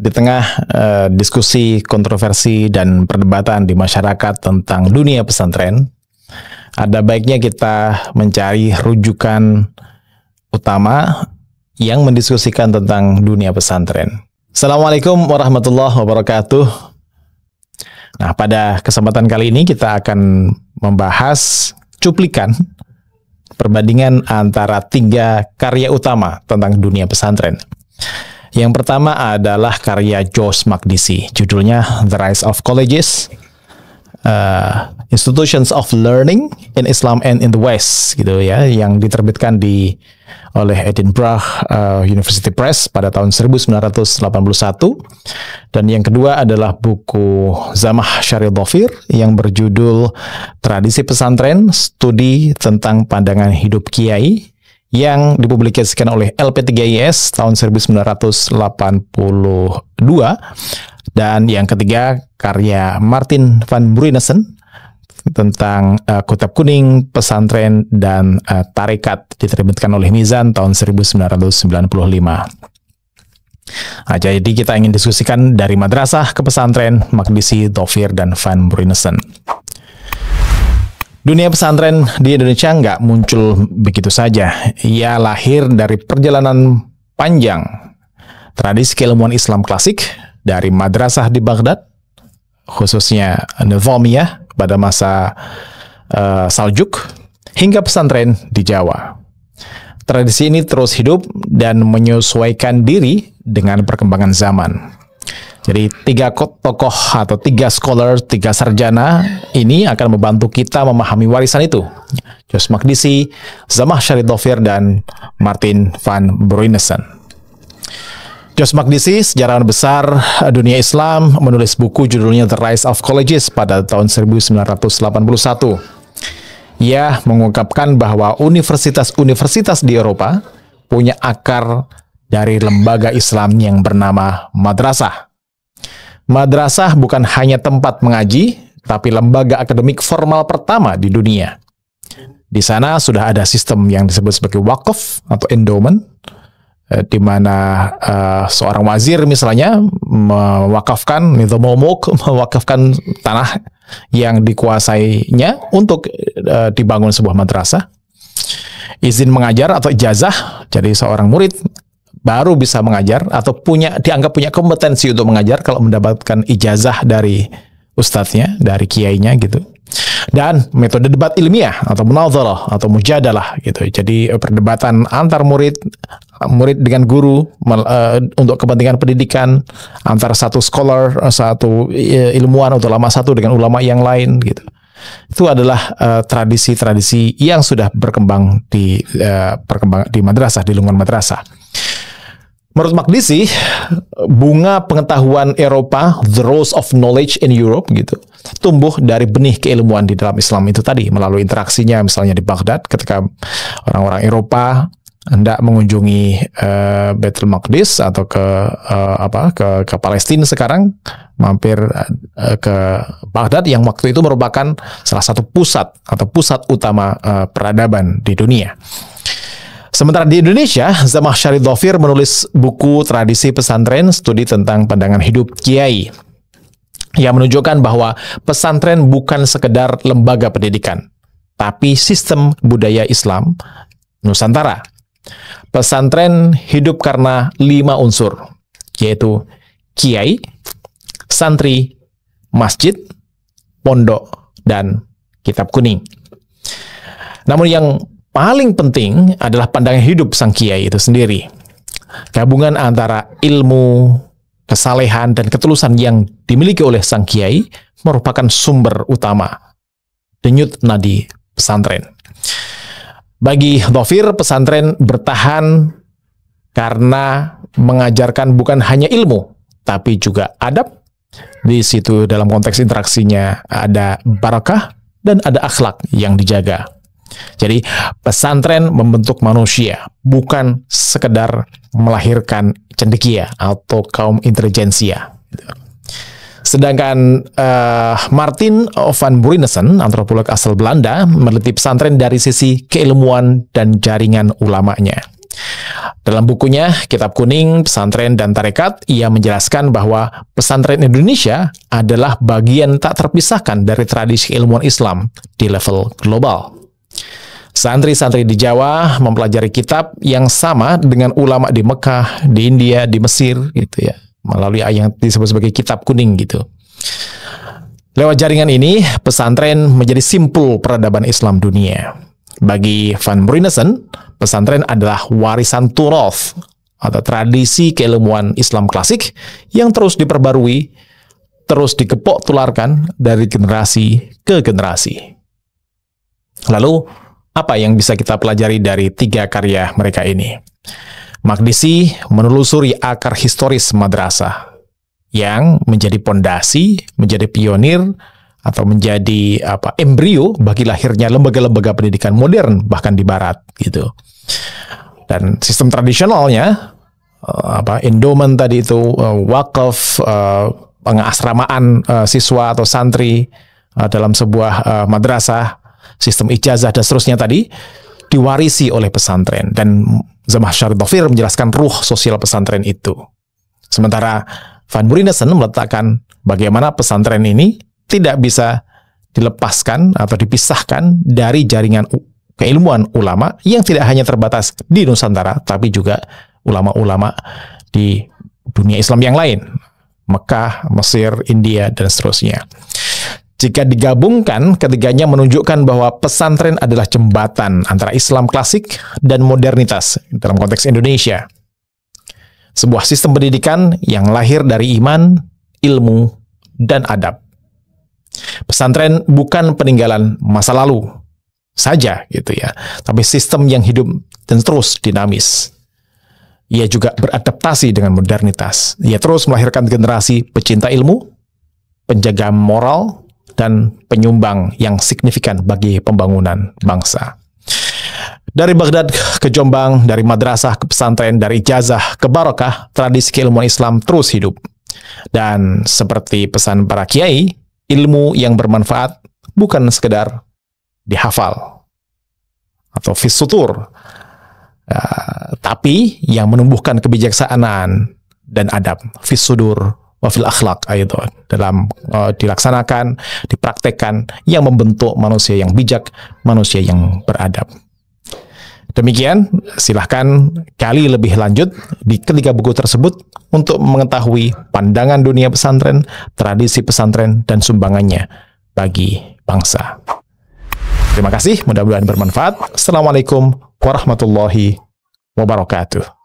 Di tengah diskusi, kontroversi, dan perdebatan di masyarakat tentang dunia pesantren, ada baiknya kita mencari rujukan utama yang mendiskusikan tentang dunia pesantren. Assalamualaikum warahmatullahi wabarakatuh. Nah, pada kesempatan kali ini kita akan membahas cuplikan perbandingan antara 3 karya utama tentang dunia pesantren. Yang pertama adalah karya Josh Makdisi, judulnya The Rise of Colleges, Institutions of Learning in Islam and in the West, gitu ya, yang diterbitkan oleh Edinburgh University Press pada tahun 1981. Dan yang kedua adalah buku Zamah Syarif Dhafir yang berjudul Tradisi Pesantren, Studi tentang Pandangan Hidup Kiai, yang dipublikasikan oleh LP3IS tahun 1982. Dan yang ketiga, karya Martin van Bruynesen tentang Kitab Kuning, Pesantren, dan Tarekat, diterbitkan oleh Mizan tahun 1995. Nah, jadi kita ingin diskusikan dari madrasah ke pesantren, Makdisi, Dhafir, dan van Bruynesen. Dunia pesantren di Indonesia nggak muncul begitu saja. Ia lahir dari perjalanan panjang tradisi keilmuan Islam klasik dari madrasah di Baghdad, khususnya Nizamiyah pada masa Saljuk, hingga pesantren di Jawa. Tradisi ini terus hidup dan menyesuaikan diri dengan perkembangan zaman. Jadi 3 tokoh atau 3 scholar, 3 sarjana ini akan membantu kita memahami warisan itu. Josh Makdisi, Zamah Syarif Dhafir, dan Martin van Bruynesen. Josh Makdisi, sejarawan besar dunia Islam, menulis buku judulnya The Rise of Colleges pada tahun 1981. Ia mengungkapkan bahwa universitas-universitas di Eropa punya akar dari lembaga Islam yang bernama madrasah. Madrasah bukan hanya tempat mengaji, tapi lembaga akademik formal pertama di dunia. Di sana sudah ada sistem yang disebut sebagai wakaf atau endowment, di mana seorang wazir misalnya mewakafkan mewakafkan tanah yang dikuasainya untuk dibangun sebuah madrasah. Izin mengajar atau ijazah, jadi seorang murid baru bisa mengajar atau dianggap punya kompetensi untuk mengajar kalau mendapatkan ijazah dari ustadznya, dari kiainya gitu. Dan metode debat ilmiah atau munadharah atau mujadalah gitu. Jadi perdebatan antar murid dengan guru untuk kepentingan pendidikan, antara satu scholar, satu ilmuwan atau ulama satu dengan ulama yang lain gitu. Itu adalah tradisi-tradisi yang sudah berkembang di madrasah, di lingkungan madrasah. Menurut Makdisi, bunga pengetahuan Eropa, the rose of knowledge in Europe, gitu, tumbuh dari benih keilmuan di dalam Islam itu tadi, melalui interaksinya misalnya di Baghdad, ketika orang-orang Eropa hendak mengunjungi Baitul Maqdis atau ke Palestina sekarang, mampir ke Baghdad yang waktu itu merupakan salah satu pusat utama peradaban di dunia. Sementara di Indonesia, Zamah Syarif Dhafir menulis buku Tradisi Pesantren, Studi tentang Pandangan Hidup Kiai, yang menunjukkan bahwa pesantren bukan sekedar lembaga pendidikan, tapi sistem budaya Islam Nusantara. Pesantren hidup karena 5 unsur, yaitu kiai, santri, masjid, pondok, dan kitab kuning. Namun yang paling penting adalah pandangan hidup sang kiai itu sendiri. Gabungan antara ilmu, kesalehan, dan ketulusan yang dimiliki oleh sang kiai merupakan sumber utama denyut nadi pesantren. Bagi Dhafir, pesantren bertahan karena mengajarkan bukan hanya ilmu, tapi juga adab. Di situ dalam konteks interaksinya ada barakah dan ada akhlak yang dijaga. Jadi pesantren membentuk manusia, bukan sekedar melahirkan cendekia atau kaum intelijensia. Sedangkan Martin van Bruynesen, antropolog asal Belanda, meneliti pesantren dari sisi keilmuan dan jaringan ulamanya. Dalam bukunya Kitab Kuning, Pesantren dan Tarekat, ia menjelaskan bahwa pesantren Indonesia adalah bagian tak terpisahkan dari tradisi ilmuwan Islam di level global. Santri-santri di Jawa mempelajari kitab yang sama dengan ulama di Mekah, di India, di Mesir, gitu ya, melalui yang disebut sebagai Kitab Kuning gitu. Lewat jaringan ini, pesantren menjadi simpul peradaban Islam dunia. Bagi Van Bruynesen, pesantren adalah warisan turoth atau tradisi keilmuan Islam klasik yang terus diperbarui, terus dikepok tularkan dari generasi ke generasi. Lalu, apa yang bisa kita pelajari dari 3 karya mereka ini? Makdisi menelusuri akar historis madrasah yang menjadi pondasi, menjadi pionir, atau menjadi embrio bagi lahirnya lembaga-lembaga pendidikan modern bahkan di barat gitu. Dan sistem tradisionalnya endowment tadi itu, wakaf, pengasramaan siswa atau santri dalam sebuah madrasah, sistem ijazah dan seterusnya tadi diwarisi oleh pesantren, dan Zamah Syarif Dhafir menjelaskan ruh sosial pesantren itu. Sementara Van Bruynesen meletakkan bagaimana pesantren ini tidak bisa dilepaskan atau dipisahkan dari jaringan keilmuan ulama yang tidak hanya terbatas di Nusantara, tapi juga ulama-ulama di dunia Islam yang lain, Mekah, Mesir, India, dan seterusnya. Jika digabungkan, ketiganya menunjukkan bahwa pesantren adalah jembatan antara Islam klasik dan modernitas dalam konteks Indonesia. Sebuah sistem pendidikan yang lahir dari iman, ilmu, dan adab. Pesantren bukan peninggalan masa lalu saja gitu ya, tapi sistem yang hidup dan terus dinamis. Ia juga beradaptasi dengan modernitas. Ia terus melahirkan generasi pecinta ilmu, penjaga moral, dan penyumbang yang signifikan bagi pembangunan bangsa. Dari Baghdad ke Jombang, dari madrasah ke pesantren, dari ijazah ke barokah, tradisi keilmuan Islam terus hidup. Dan seperti pesan para kiai, ilmu yang bermanfaat bukan sekedar dihafal atau fis-sutur, tapi yang menumbuhkan kebijaksanaan dan adab, fis-sudur wa fil akhlaq, dalam dilaksanakan, dipraktekkan, yang membentuk manusia yang bijak, manusia yang beradab. Demikian, silahkan gali lebih lanjut di ketiga buku tersebut untuk mengetahui pandangan dunia pesantren, tradisi pesantren, dan sumbangannya bagi bangsa. Terima kasih, mudah-mudahan bermanfaat. Assalamualaikum warahmatullahi wabarakatuh.